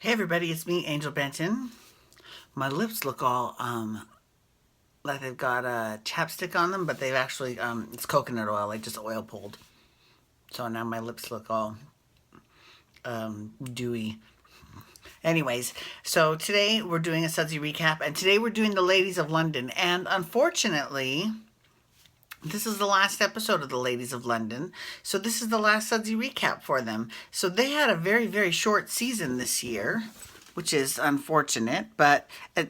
Hey everybody, it's me, Angel Benton. My lips look all like they've got chapstick on them, but they've actually it's coconut oil, like just oil pulled. So now my lips look all dewy. Anyways, so today we're doing a Sudsy recap, and today we're doing the Ladies of London, and unfortunately, this is the last episode of the Ladies of London, so this is the last Sudsy recap for them. So they had a very, very short season this year, which is unfortunate, but and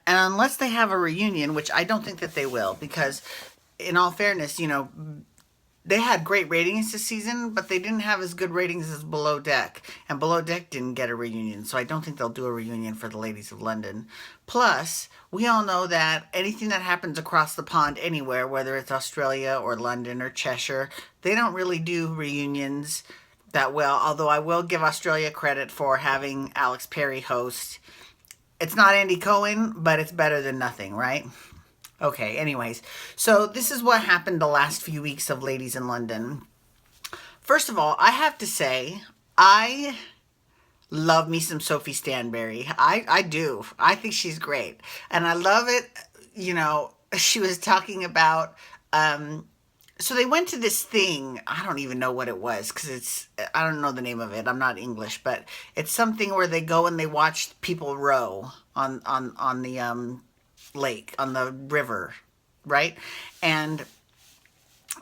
unless they have a reunion, which I don't think that they will, because in all fairness, they had great ratings this season, but they didn't have as good ratings as Below Deck. And Below Deck didn't get a reunion, so I don't think they'll do a reunion for the Ladies of London. Plus, we all know that anything that happens across the pond anywhere, whether it's Australia or London or Cheshire, they don't really do reunions that well, although I will give Australia credit for having Alex Perry host. It's not Andy Cohen, but it's better than nothing, right? Okay, anyways, so this is what happened the last few weeks of Ladies in London. First of all, I have to say, I love me some Sophie Stanbury. I do. I think she's great. And I love it, she was talking about, so they went to this thing, I don't even know what it was, because I don't know the name of it, I'm not English, but it's something where they go and they watch people row on the, lake, on the river, right? And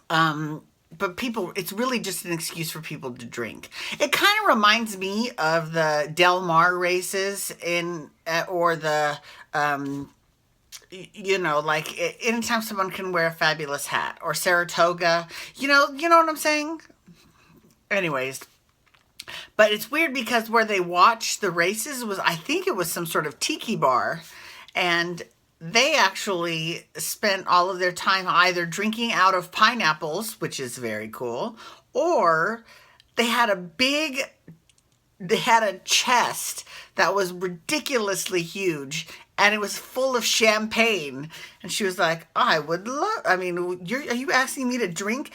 but people, it's really just an excuse for people to drink. It kind of reminds me of the Del Mar races or the like anytime someone can wear a fabulous hat, or Saratoga, you know what I'm saying? Anyways, but it's weird because where they watched the races was, I think it was some sort of tiki bar, and they actually spent all of their time either drinking out of pineapples, which is very cool, or they had a chest that was ridiculously huge, and it was full of champagne. And she was like, are you asking me to drink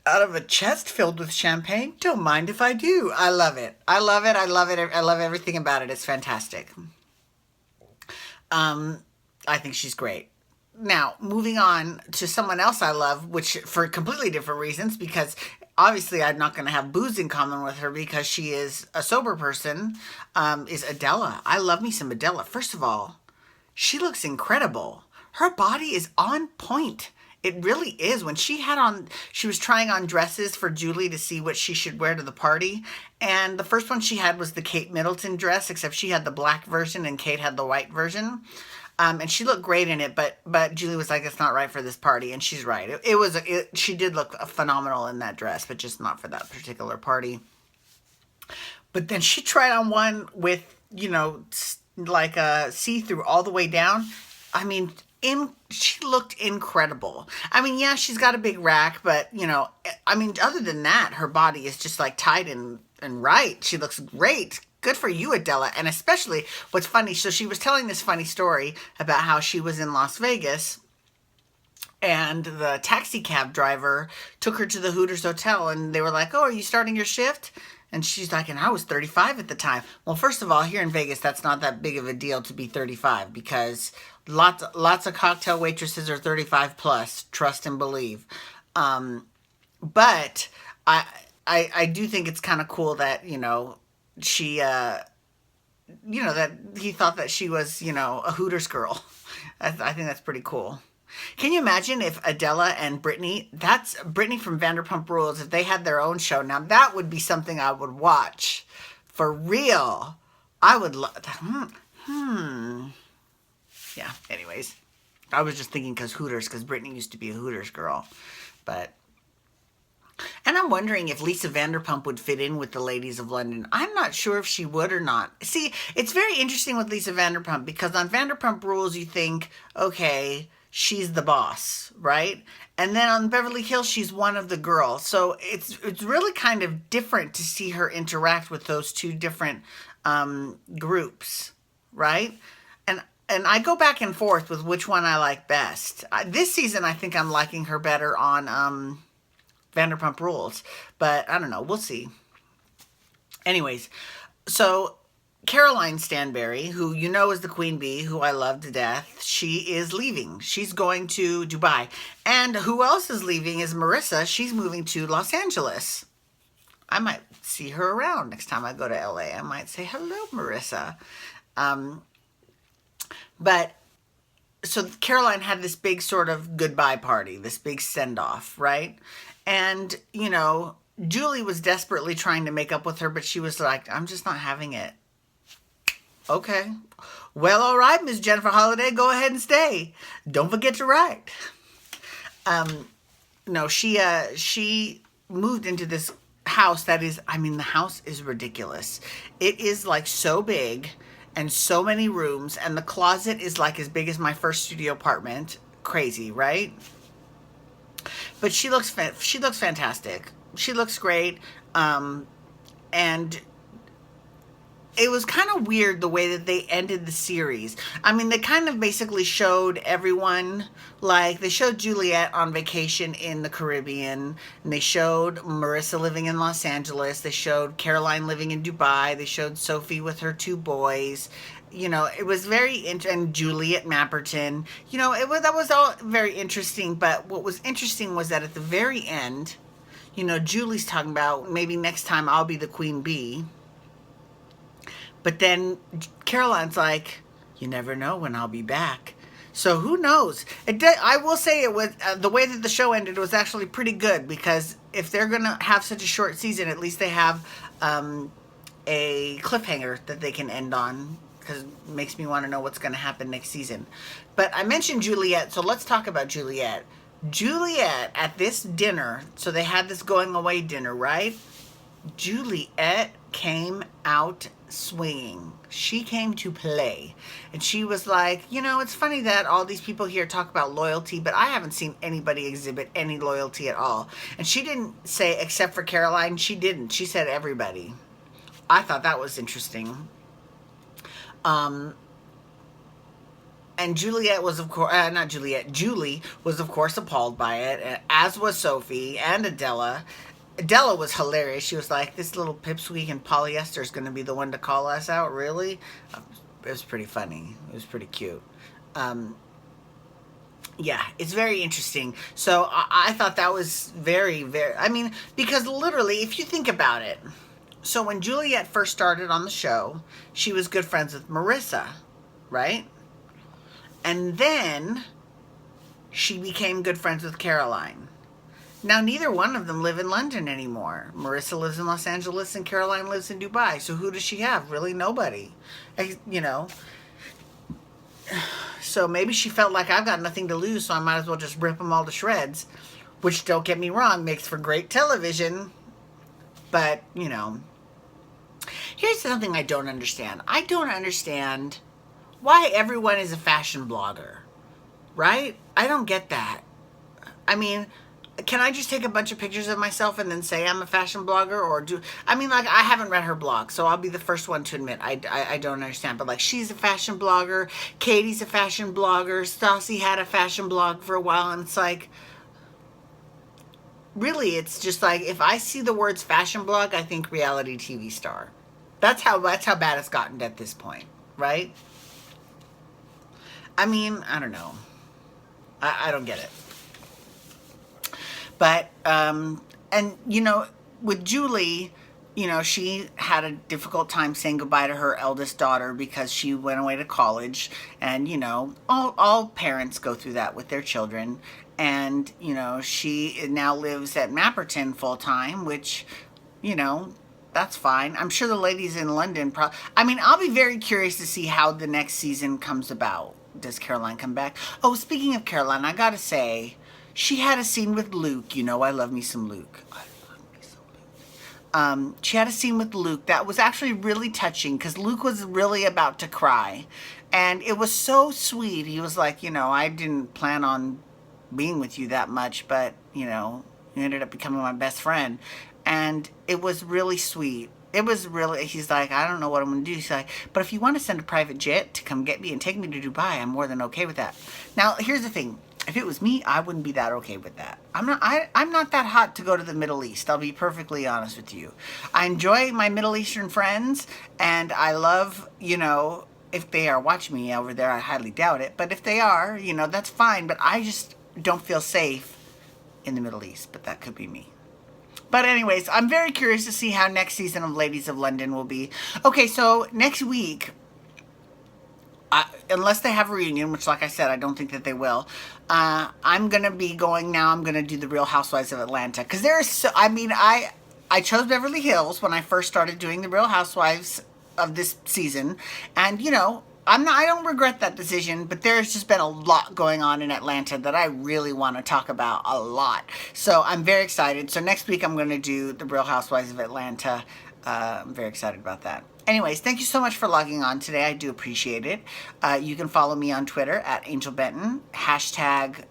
out of a chest filled with champagne? Don't mind if I do. I love it. I love it. I love it. I love everything about it. It's fantastic. I think she's great. Now, moving on to someone else I love, which for completely different reasons, because obviously I'm not going to have booze in common with her because she is a sober person, is Adela. I love me some Adela. First of all, she looks incredible. Her body is on point. It really is. When she was trying on dresses for Julie to see what she should wear to the party. And the first one she had was the Kate Middleton dress, except she had the black version and Kate had the white version. And she looked great in it, but Julie was like, it's not right for this party. And she's right. She did look phenomenal in that dress, but just not for that particular party. But then she tried on one with, like a see-through all the way down. I mean, she looked incredible. I mean, yeah, she's got a big rack, but, other than that, her body is just like tight and right. She looks great. Good for you, Adela. And especially what's funny, so she was telling this funny story about how she was in Las Vegas and the taxi cab driver took her to the Hooters Hotel, and they were like, oh, are you starting your shift? And she's like, and I was 35 at the time. Well, first of all, here in Vegas, that's not that big of a deal to be 35, because lots of cocktail waitresses are 35 plus, trust and believe. But I do think it's kind of cool that, she, that he thought that she was, a Hooters girl. I think that's pretty cool. Can you imagine if Adela and Brittany, that's Brittany from Vanderpump Rules, if they had their own show? Now that would be something I would watch. For real. I would love Yeah, anyways. I was just thinking because Brittany used to be a Hooters girl. And I'm wondering if Lisa Vanderpump would fit in with the Ladies of London. I'm not sure if she would or not. See, it's very interesting with Lisa Vanderpump, because on Vanderpump Rules you think, okay, she's the boss, right? And then on Beverly Hills, she's one of the girls. So it's really kind of different to see her interact with those two different groups, right? And I go back and forth with which one I like best. This season, I think I'm liking her better on Vanderpump Rules, but I don't know. We'll see. Anyways, so Caroline Stanberry, who you know is the queen bee, who I love to death, she is leaving. She's going to Dubai. And who else is leaving is Marissa. She's moving to Los Angeles. I might see her around next time I go to LA. I might say, hello, Marissa. But so Caroline had this big sort of goodbye party, this big send-off, right? And, you know, Julie was desperately trying to make up with her, but she was like, I'm just not having it. Okay. Well, all right, Miss Jennifer Holliday, go ahead and stay. Don't forget to write. No, she moved into this house that is, I mean, the house is ridiculous. It is like so big and so many rooms, and the closet is like as big as my first studio apartment. Crazy, right? But she looks fantastic. She looks great. And it was kind of weird the way that they ended the series. I mean, they kind of basically showed everyone, like, they showed Juliet on vacation in the Caribbean, and they showed Marissa living in Los Angeles, they showed Caroline living in Dubai, they showed Sophie with her 2 boys. You know, it was very and Juliet Mapperton. You know, that was all very interesting, but what was interesting was that at the very end, you know, Julie's talking about maybe next time I'll be the queen bee. But then Caroline's like, you never know when I'll be back. So who knows? I will say it was the way that the show ended was actually pretty good, because if they're going to have such a short season, at least they have a cliffhanger that they can end on, because it makes me want to know what's going to happen next season. But I mentioned Juliet, so let's talk about Juliet. Juliet at this dinner, so they had this going away dinner, right? Juliet came out swinging. She came to play. And she was like, you know, it's funny that all these people here talk about loyalty, but I haven't seen anybody exhibit any loyalty at all. And she didn't say except for Caroline. She didn't. She said everybody. I thought that was interesting. And Juliet was, of course, Julie was, of course, appalled by it, as was Sophie and Adela. Adela was hilarious. She was like, this little pipsqueak in polyester is going to be the one to call us out, really? It was pretty funny. It was pretty cute. Yeah, it's very interesting. So I thought that was very, very, I mean, because literally, if you think about it, so when Juliet first started on the show, she was good friends with Marissa, right? And then she became good friends with Caroline. Now, neither one of them live in London anymore. Marissa lives in Los Angeles and Caroline lives in Dubai. So who does she have? Really nobody. You know. So maybe she felt like I've got nothing to lose, so I might as well just rip them all to shreds. Which, don't get me wrong, makes for great television. But, you know. Here's something I don't understand. I don't understand why everyone is a fashion blogger. Right? I don't get that. I mean, can I just take a bunch of pictures of myself and then say I'm a fashion blogger? Or I mean, like, I haven't read her blog, so I'll be the first one to admit I don't understand. But, like, she's a fashion blogger. Katie's a fashion blogger. Stassi had a fashion blog for a while. And it's like, really, it's just like, if I see the words fashion blog, I think reality TV star. That's how bad it's gotten at this point, right? I mean, I don't know. I don't get it. But, and, you know, with Julie, you know, she had a difficult time saying goodbye to her eldest daughter because she went away to college. And, you know, all parents go through that with their children. And, you know, she now lives at Mapperton full time, which, you know, that's fine. I'm sure the ladies in London I mean, I'll be very curious to see how the next season comes about. Does Caroline come back? Oh, speaking of Caroline, I gotta say, she had a scene with Luke. You know, I love me some Luke. I love me some Luke. She had a scene with Luke that was actually really touching, because Luke was really about to cry. And it was so sweet. He was like, you know, I didn't plan on being with you that much, but, you know, you ended up becoming my best friend. And it was really sweet. It was really, he's like, I don't know what I'm going to do. He's like, but if you want to send a private jet to come get me and take me to Dubai, I'm more than okay with that. Now, here's the thing. If it was me, I wouldn't be that okay with that. I'm not that hot to go to the Middle East. I'll be perfectly honest with you. I enjoy my Middle Eastern friends, and I love, if they are watching me over there, I highly doubt it. But if they are, that's fine. But I just don't feel safe in the Middle East. But that could be me. But anyways, I'm very curious to see how next season of Ladies of London will be. Okay, so next week, unless they have a reunion, which, like I said, I don't think that they will, I'm going to be going now. I'm going to do the Real Housewives of Atlanta. Because I chose Beverly Hills when I first started doing the Real Housewives of this season. And, I don't regret that decision, but there's just been a lot going on in Atlanta that I really want to talk about a lot. So I'm very excited. So next week I'm going to do the Real Housewives of Atlanta. I'm very excited about that. Anyways, thank you so much for logging on today. I do appreciate it. You can follow me on Twitter at Angel Benton, hashtag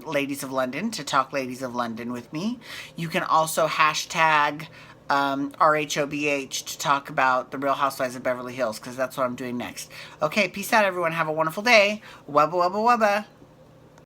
Ladies of London to talk Ladies of London with me. You can also hashtag RHOBH to talk about the Real Housewives of Beverly Hills, because that's what I'm doing next. Okay, peace out, everyone. Have a wonderful day. Wubba, wubba, wubba.